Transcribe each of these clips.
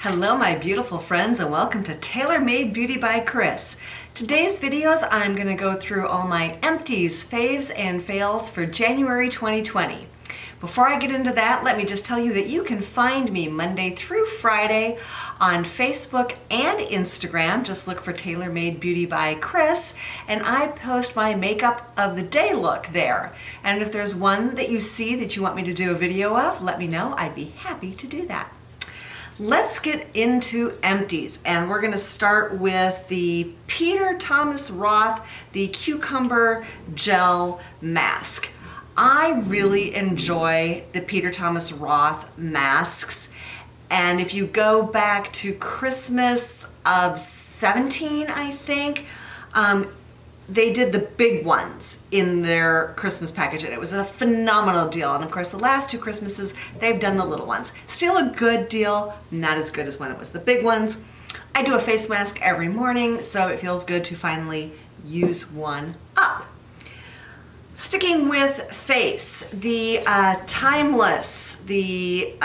Hello my beautiful friends and welcome to Tailor Made Beauty by Kris. Today's videos I'm going to go through all my empties, faves, and fails for January 2020. Before I get into that, let me just tell you that you can find me Monday through Friday on Facebook and Instagram. Just look for Tailor Made Beauty by Kris, and I post my makeup of the day look there. And if there's one that you see that you want me to do a video of, let me know. I'd be happy to do that. Let's get into empties, and we're going to start with the Peter Thomas Roth, the Cucumber Gel Mask. I really enjoy the Peter Thomas Roth masks, and if you go back to Christmas of 17, I think, they did the big ones in their Christmas package, and it was a phenomenal deal. And of course, the last two Christmases, they've done the little ones. Still a good deal, not as good as when it was the big ones. I do a face mask every morning, so it feels good to finally use one up. Sticking with face, the Timeless, the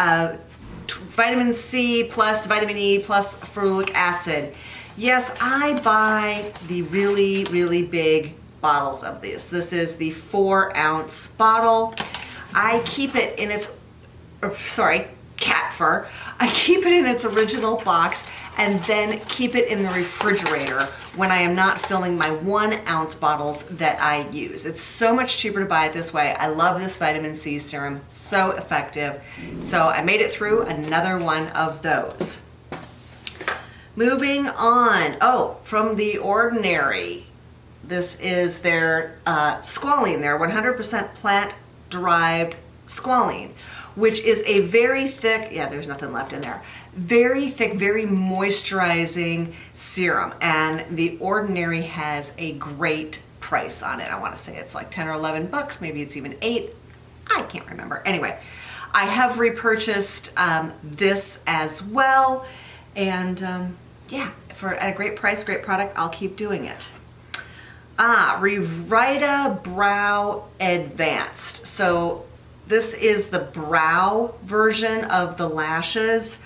vitamin C plus vitamin E plus ferulic acid. Yes, I buy the really, really big bottles of this. This is the 4-ounce bottle. I keep it in its, cat fur. I keep it in its original box and then keep it in the refrigerator when I am not filling my 1-ounce bottles that I use. It's so much cheaper to buy it this way. I love this vitamin C serum, so effective. So I made it through another one of those. Moving on, from The Ordinary. This is their squalene, their 100% plant-derived squalene, which is a very thick, there's nothing left in there, very thick, very moisturizing serum. And The Ordinary has a great price on it. I want to say it's like 10 or 11 bucks, maybe it's even 8. I can't remember. Anyway, I have repurchased this as well. And at a great price, great product, I'll keep doing it. Revita Brow Advanced. So this is the brow version of the lashes.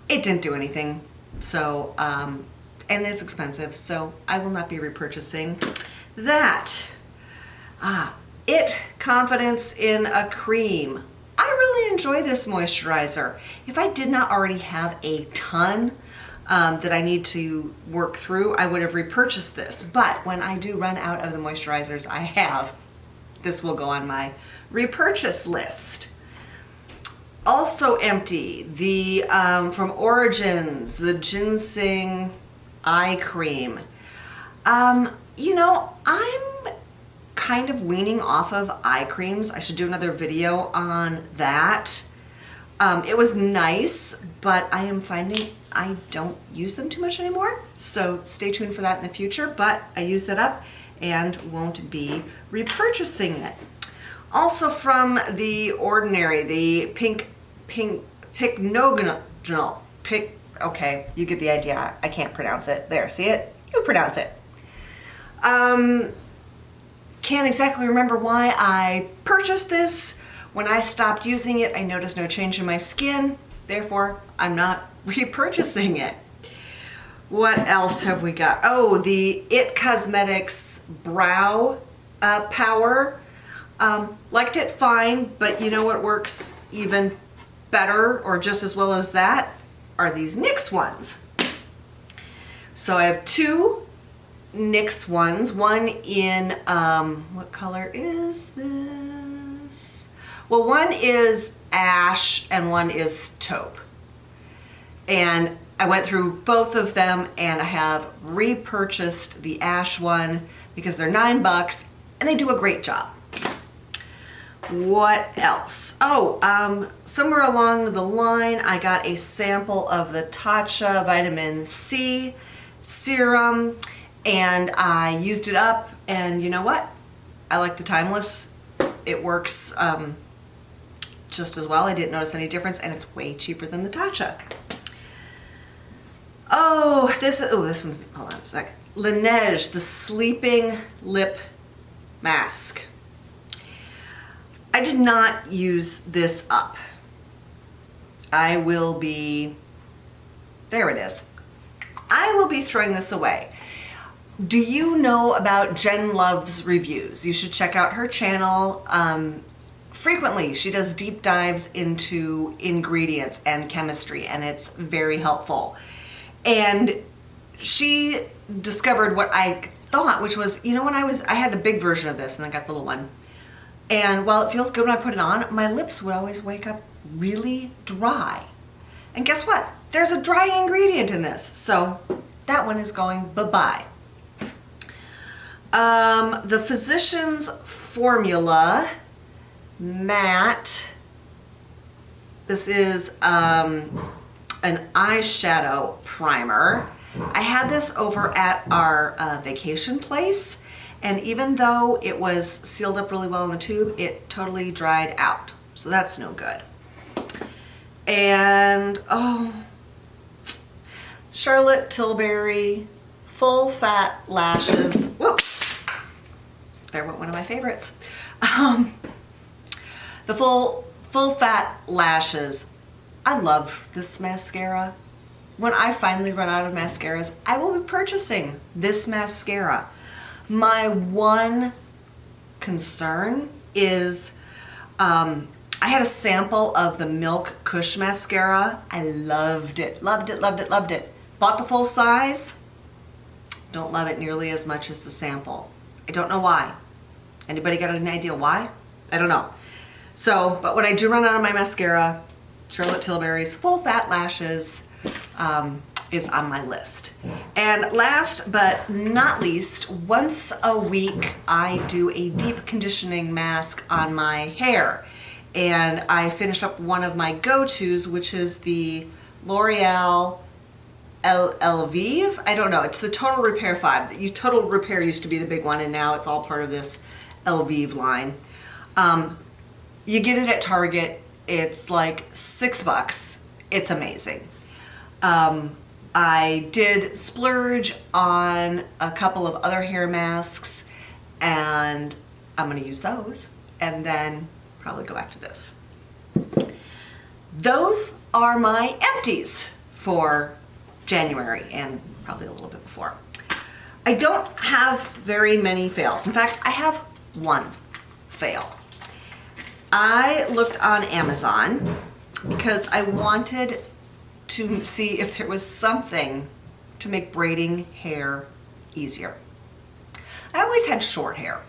It didn't do anything, so, and it's expensive, so I will not be repurchasing that. It Confidence in a Cream. I really enjoy this moisturizer. If I did not already have a ton that I need to work through, I would have repurchased this. But when I do run out of the moisturizers I have, this will go on my repurchase list. Also empty, the from Origins, the Ginseng Eye Cream. I'm kind of weaning off of eye creams. I should do another video on that. It was nice, but I am finding I don't use them too much anymore. So stay tuned for that in the future, but I used it up and won't be repurchasing it. Also from The Ordinary, the okay, you get the idea. I can't pronounce it. There, see it? You pronounce it. Can't exactly remember why I purchased this. When I stopped using it, I noticed no change in my skin. Therefore, I'm not repurchasing it. What else have we got? Oh, the It Cosmetics Brow Power. Liked it fine, but you know what works even better or just as well as that are these NYX ones. So I have two NYX ones. One in, what color is this? Well, one is ash and one is taupe. And I went through both of them and I have repurchased the ash one because they're $9 and they do a great job. What else? Somewhere along the line, I got a sample of the Tatcha Vitamin C serum and I used it up, and you know what? I like the Timeless. It works just as well. I didn't notice any difference, and it's way cheaper than the Tatcha. This one's, hold on a sec. Laneige, the Sleeping Lip Mask. I did not use this up. I will be There it is. I will be throwing this away. Do you know about Jen Love's Reviews? You should check out her channel. Frequently, she does deep dives into ingredients and chemistry, and it's very helpful. And she discovered what I thought, which was, you know, when I had the big version of this and I got the little one. And while it feels good when I put it on, my lips would always wake up really dry. And guess what? There's a dry ingredient in this. So that one is going bye-bye. The Physicians Formula Matte. This is an eyeshadow primer. I had this over at our vacation place, and even though it was sealed up really well in the tube, it totally dried out. So that's no good. And, oh, Charlotte Tilbury Full Fat Lashes. Whoop! There went one of my favorites. The full Fat Lashes. I love this mascara. When I finally run out of mascaras, I will be purchasing this mascara. My one concern is I had a sample of the Milk Kush mascara. I loved it, loved it, loved it, loved it. Bought the full size. Don't love it nearly as much as the sample. I don't know why. Anybody got an idea why? I don't know. So, but when I do run out of my mascara, Charlotte Tilbury's Full Fat Lashes is on my list. And last but not least, once a week I do a deep conditioning mask on my hair. And I finished up one of my go-tos, which is the L'Oreal Elvive. I don't know, it's the Total Repair 5. Total Repair used to be the big one, and now it's all part of this Elvive line. You get it at Target. It's like $6. It's amazing. I did splurge on a couple of other hair masks, and I'm going to use those and then probably go back to this. Those are my empties for January and probably a little bit before. I don't have very many fails. In fact, I have one fail. I looked on Amazon because I wanted to see if there was something to make braiding hair easier. I always had short hair.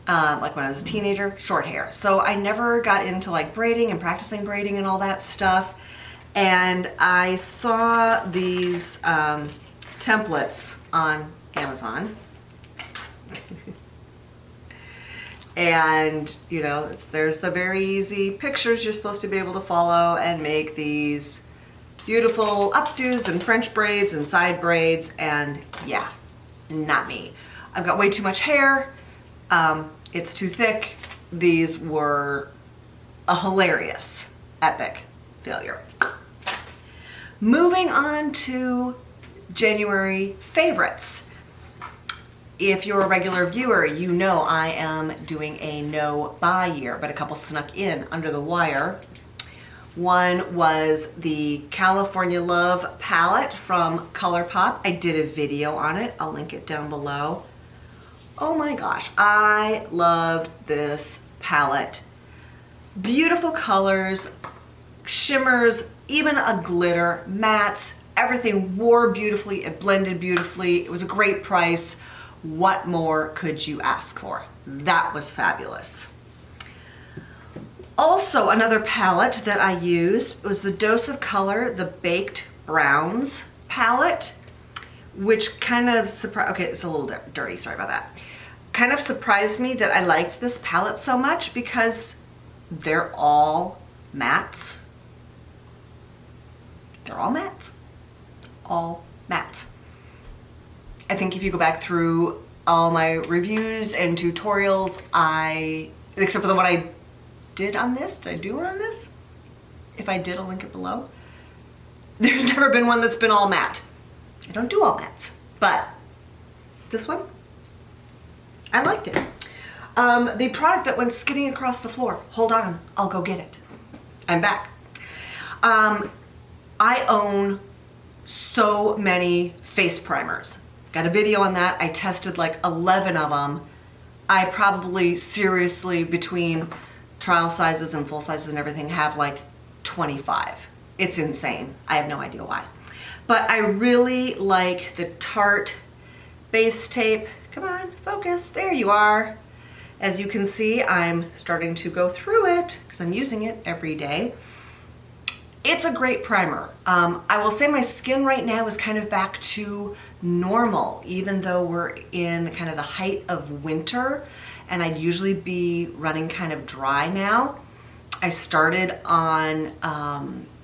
Like when I was a teenager, short hair. So I never got into like braiding and practicing braiding and all that stuff. And I saw these templates on Amazon. And, you know, there's the very easy pictures you're supposed to be able to follow and make these beautiful updos and French braids and side braids, and yeah, not me. I've got way too much hair. It's too thick. These were a hilarious, epic failure. Moving on to January favorites. If you're a regular viewer, you know I am doing a no buy year, but a couple snuck in under the wire. One was the California Love palette from ColourPop. I did a video on it. I'll link it down below. Oh my gosh, I loved this palette. Beautiful colors, shimmers, even a glitter, mattes, everything wore beautifully, it blended beautifully, it was a great price. What more could you ask for? That was fabulous. Also, another palette that I used was the Dose of Color, the Baked Browns palette, which kind of surprised, okay, it's a little dirty, sorry about that. Kind of surprised me that I liked this palette so much because they're all mattes. They're all mattes. All mattes. I think if you go back through all my reviews and tutorials, except for the one I did on this, did I do one on this? If I did, I'll link it below. There's never been one that's been all matte. I don't do all mattes, but this one, I liked it. The product that went skidding across the floor, hold on, I'll go get it. I'm back. I own so many face primers. Got a video on that. I tested like 11 of them. I probably seriously, between trial sizes and full sizes and everything, have like 25. It's insane. I have no idea why. But I really like the Tarte base tape. Come on, focus. There you are. As you can see, I'm starting to go through it because I'm using it every day. It's a great primer. I will say my skin right now is kind of back to normal, even though we're in kind of the height of winter, and I'd usually be running kind of dry now. I started on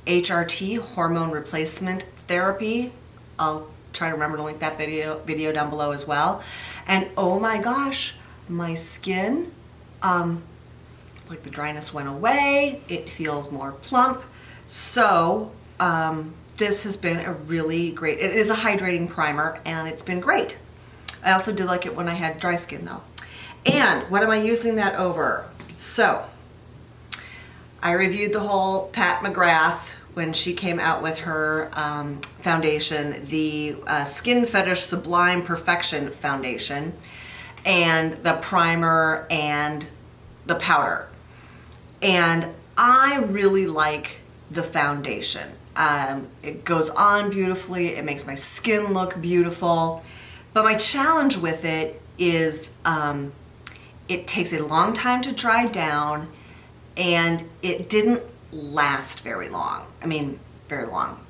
HRT, hormone replacement therapy. I'll try to remember to link that video down below as well. And oh my gosh, my skin, like the dryness went away. It feels more plump. So this has been a really great, it is a hydrating primer and it's been great. I also did like it when I had dry skin though. And what am I using that over? So I reviewed the whole Pat McGrath when she came out with her foundation, the Skin Fetish Sublime Perfection Foundation, and the primer and the powder. And I really like the foundation. It goes on beautifully, it makes my skin look beautiful, but my challenge with it is it takes a long time to dry down and it didn't last very long. I mean, very long.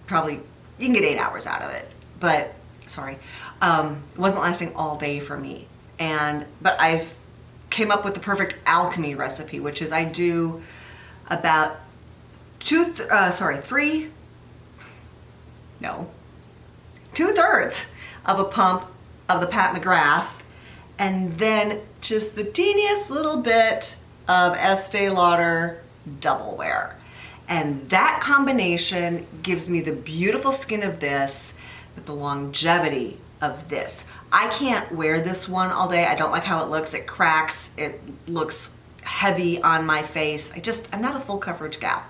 Probably, you can get 8 hours out of it, but sorry, it wasn't lasting all day for me. But I came up with the perfect alchemy recipe, which is I do about 2/3 of a pump of the Pat McGrath, and then just the teeniest little bit of Estee Lauder Double Wear. And that combination gives me the beautiful skin of this with the longevity of this. I can't wear this one all day. I don't like how it looks. It cracks. It looks heavy on my face. I'm not a full coverage gal.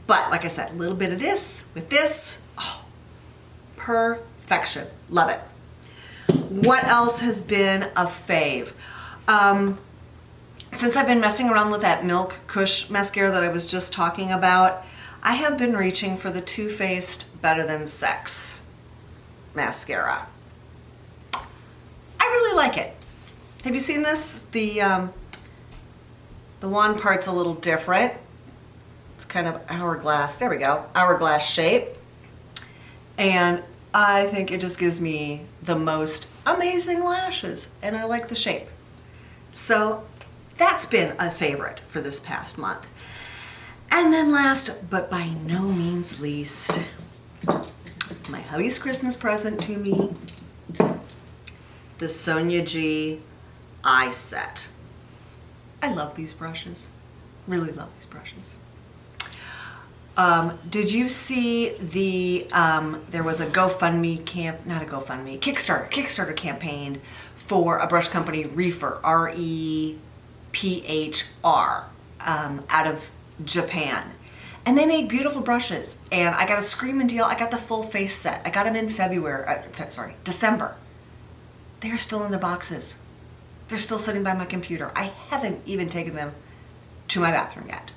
But like I said, a little bit of this with this, oh, perfection. Love it. What else has been a fave? Since I've been messing around with that Milk Kush mascara that I was just talking about, I have been reaching for the Too Faced Better Than Sex mascara. I really like it. Have you seen this? The wand part's a little different. It's kind of hourglass, there we go, hourglass shape. And I think it just gives me the most amazing lashes, and I like the shape. So that's been a favorite for this past month. And then last, but by no means least, my hubby's Christmas present to me, the Sonia G Eye Set. I love these brushes, really love these brushes. Did you see the, there was a Kickstarter campaign for a brush company, Rephr, R-E-P-H-R, out of Japan. And they make beautiful brushes. And I got a screaming deal. I got the full face set. I got them in December. They're still in the boxes. They're still sitting by my computer. I haven't even taken them to my bathroom yet.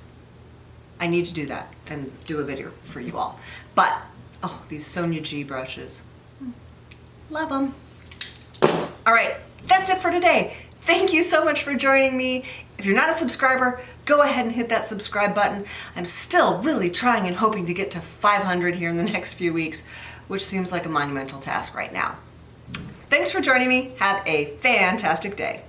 I need to do that and do a video for you all. But, oh, these Sonia G brushes. Love them. All right, that's it for today. Thank you so much for joining me. If you're not a subscriber, go ahead and hit that subscribe button. I'm still really trying and hoping to get to 500 here in the next few weeks, which seems like a monumental task right now. Thanks for joining me. Have a fantastic day.